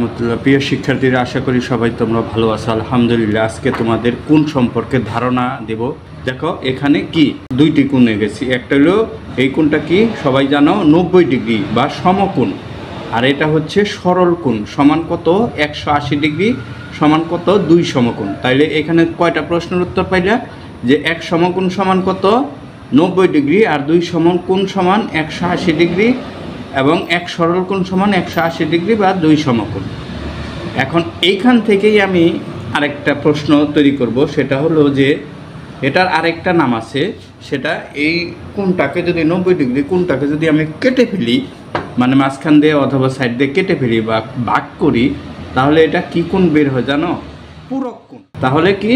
রহমতুল্লাহ। প্রিয় শিক্ষার্থীরা, আশা করি সবাই তোমরা ভালো আছো। আলহামদুলিল্লাহ। আজকে তোমাদের কোণ সম্পর্কে ধারণা দেব। দেখো এখানে কি দুইটি কোণে গেছি। একটা হলো এই কোণটা কি সবাই জানো 90 ডিগ্রি বা সমকোণ, আর এটা হচ্ছে সরল কোণ। সমান কত? 180 ডিগ্রি সমান কত? 2 সমকোণ। তাইলে এখানে কয়টা প্রশ্নের উত্তর পাইলা? যে এক সমকোণ সমান কত? 90 ডিগ্রি, আর 2 সমকোণ সমান 180 ডিগ্রি, এবং এক সরল কোণ সমান 180 ডিগ্রি বা 2 সমকোণ। এখন এইখান থেকেই আমি আরেকটা প্রশ্ন তৈরি করব। সেটা হলো যে এটার আরেকটা নাম আছে। সেটা এই কোণটাকে যদি 90 ডিগ্রি কোণটাকে যদি আমি কেটে ফেলি, মানে মাঝখান দিয়ে অথবা সাইড দিয়ে কেটে ফেলি বা ভাগ করি, তাহলে এটা কি কোণ বের হয় জানো? পূরক কোণ। তাহলে কি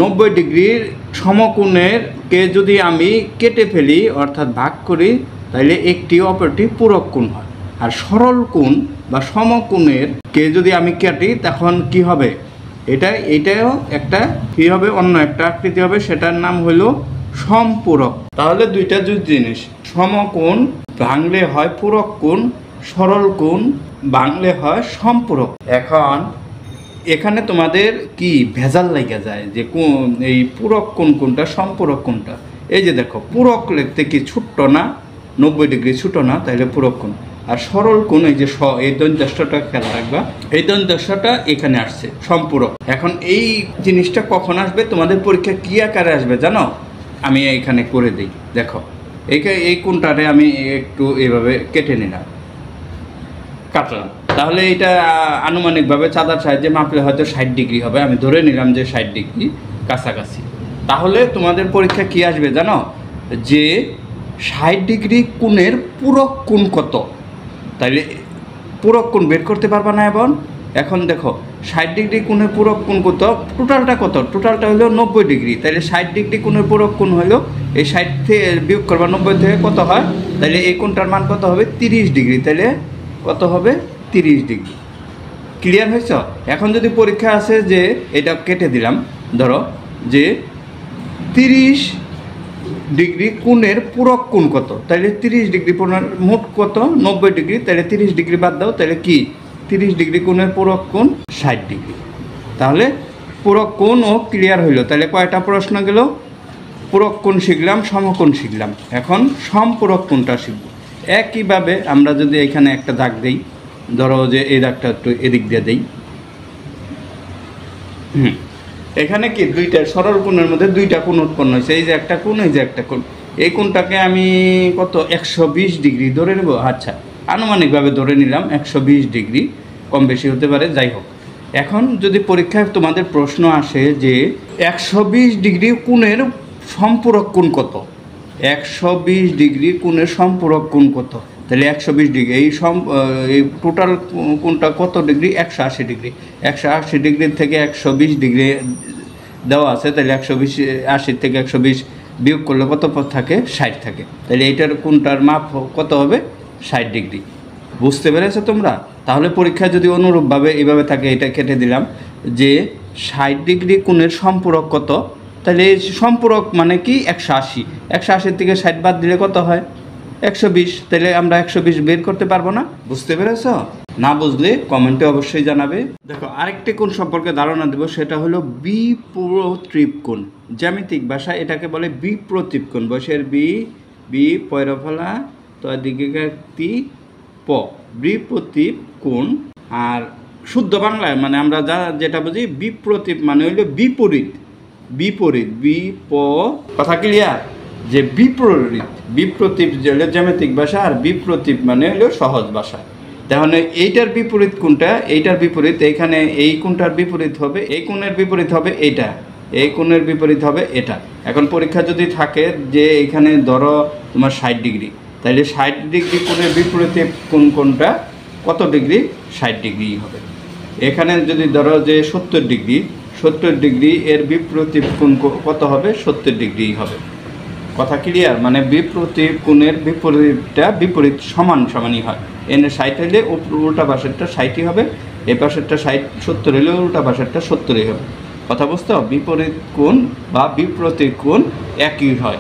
90 ডিগ্রির সমকোণের কে যদি আমি কেটে ফেলি অর্থাৎ ভাগ করি, তাহলে একটি অপরটি পূরক কোণ হয়। আর সরল কোণ বা সমকোণের কে যদি আমি কাটি, তখন কি হবে? এটাও একটা কি হবে? অন্য একটা আকৃতি হবে, সেটার নাম হলো সম্পূরক। তাহলে দুইটা জিনিস, সমকোণ ভাঙলে হয় পূরক কোণ, সরল কোণ ভাঙলে হয় সম্পূরক। এখন এখানে তোমাদের কি ভেজাল লেগে যায় যে এই পূরক কোণ কোনটা, সম্পূরক কোনটা। এই যে দেখো, পূরক লিখতে কি ছোট্ট না? 90 ডিগ্রি ছোট না? তাইলে পূরক কোণ। আর সরল কোণ, এই যে এই দন্তটা খেয়াল রাখবা, এই দন্তটা এখানে আসছে সম্পূরক। এখন এই জিনিসটা কখন আসবে তোমাদের পরীক্ষা? কি আকারে আসবে জানো? আমি এইখানে করে দিই। দেখো এই কোণটারে আমি একটু এইভাবে কেটে নিলাম, কাটলাম। তাহলে এটা আনুমানিকভাবে চাঁদার সাহায্যে মাপলে হয়তো 60 ডিগ্রি হবে। আমি ধরে নিলাম যে 60 ডিগ্রি কাছাকাছি। তাহলে তোমাদের পরীক্ষা কি আসবে জানো? যে 60 ডিগ্রি কোণের পূরক কোণ কত? তাইলে পূরক কোণ বের করতে পারবা না? এখন দেখো 60 ডিগ্রি কোণের পূরক কোণ কত? টোটালটা কত? টোটালটা হলো 90 ডিগ্রি। তাইলে 60 ডিগ্রি কোণের পূরক কোণ হলো এই 60 থেকে বিয়োগ করবা 90 থেকে কত হয়? তাইলে এই কোণটার মান কত হবে? 30 ডিগ্রি। তাইলে কত হবে? 30 ডিগ্রি। ক্লিয়ার হয়েছ? এখন যদি পরীক্ষা আছে যে এটা কেটে দিলাম, ধরো যে 30 ডিগ্রি কোণের পূরক কোণ কত? তাহলে 30 ডিগ্রি মোট কত? 90 ডিগ্রি। তাহলে 30 ডিগ্রি বাদ দাও, তাহলে কি 30 ডিগ্রি কোণের পূরক কোণ 60 ডিগ্রি। তাহলে পূরক কোণও ক্লিয়ার হইল। তাহলে কয়টা প্রশ্ন গেল? পূরক কোণ শিখলাম, সমকোণ শিখলাম। এখন সম্পূরক কোণটা শিখব। একইভাবে আমরা যদি এখানে একটা দাগ দেই, ধরো যে এই দাগটা একটু এদিক দিয়ে দেই। এখানে কি দুইটা সরল কোণের মধ্যে দুইটা কোণ উৎপন্ন হয়েছে। এই যে একটা কোণ, এই যে একটা কোণ। এই কোণটাকে আমি কত? 120 ডিগ্রি ধরে নেব। আচ্ছা, আনুমানিকভাবে ধরে নিলাম 120 ডিগ্রি, কম বেশি হতে পারে, যাই হোক। এখন যদি পরীক্ষায় তোমাদের প্রশ্ন আসে যে 120 ডিগ্রি কোণের সম্পূরক কোণ কত? 120 ডিগ্রি কোণের সম্পূরক কোণ কত? তাহলে 120 ডিগ্রি এই টোটাল কোণটা কত ডিগ্রি? 180 ডিগ্রি। 180 ডিগ্রি থেকে 120 ডিগ্রি দেওয়া আছে। তাহলে 180 থেকে 120 বিয়োগ করলে কত পথ থাকে? 60 থাকে। তাহলে এইটার কোণটার মাপ কত হবে? 60 ডিগ্রি। বুঝতে পেরেছো তোমরা? তাহলে পরীক্ষা যদি অনুরূপভাবে এইভাবে থাকে, এটা কেটে দিলাম যে 60 ডিগ্রি কোণের সম্পূরক কত? তাহলে এই সম্পূরক মানে কি? 180। 180 থেকে 60 বাদ দিলে কত হয়? 120। তাহলে আমরা 120 বের করতে পারবো না। বুঝতে পেরেছ? না বুঝলে কমেন্টে অবশ্যই জানাবে। দেখো আরেকটি কোণ সম্পর্কে ধারণা দেব। সেটা হলো বিপ্রতীপ কোণ। জ্যামিতিক ভাষায় এটাকে বলে বিপ্রতীপ কোণ। বসের বি পয়রফলা দিকে প, বিপ্রতীপ কোণ। আর শুদ্ধ বাংলায় মানে আমরা যেটা বুঝি, বিপ্রতীপ মানে হইলো বিপরীত। কথা ক্লিয়ার? যে বিপ্রতীপ হলো জ্যামিতিক ভাষা, আর বিপ্রতীপ মানে হলো সহজ ভাষা। তাহলে এইটার বিপরীত কোণটা, এইটার বিপরীত এইখানে এই কোণটার বিপরীত হবে, এই কোণের বিপরীত হবে এটা, এই কোণের বিপরীত হবে এটা। এখন পরীক্ষা যদি থাকে যে এখানে ধরো তোমার 60 ডিগ্রি, তাহলে 60 ডিগ্রি কোণের বিপরীত কোণটা কত ডিগ্রি? 60 ডিগ্রি হবে। এখানে যদি ধরো যে 70 ডিগ্রি এর বিপরীত কোণ কত হবে? 70 ডিগ্রি হবে। কথা ক্লিয়ার? মানে বিপরীত কোণের বিপরীত সমানই হয়। এনে 60 হলে উল্টা পাশেরটা 60ই হবে, এই পাশেরটা 70 হলে উল্টা পাশেরটা 70ই হবে। কথা বুঝতে? বিপরীত কোণ বা বিপরীত কোণ একই হয়।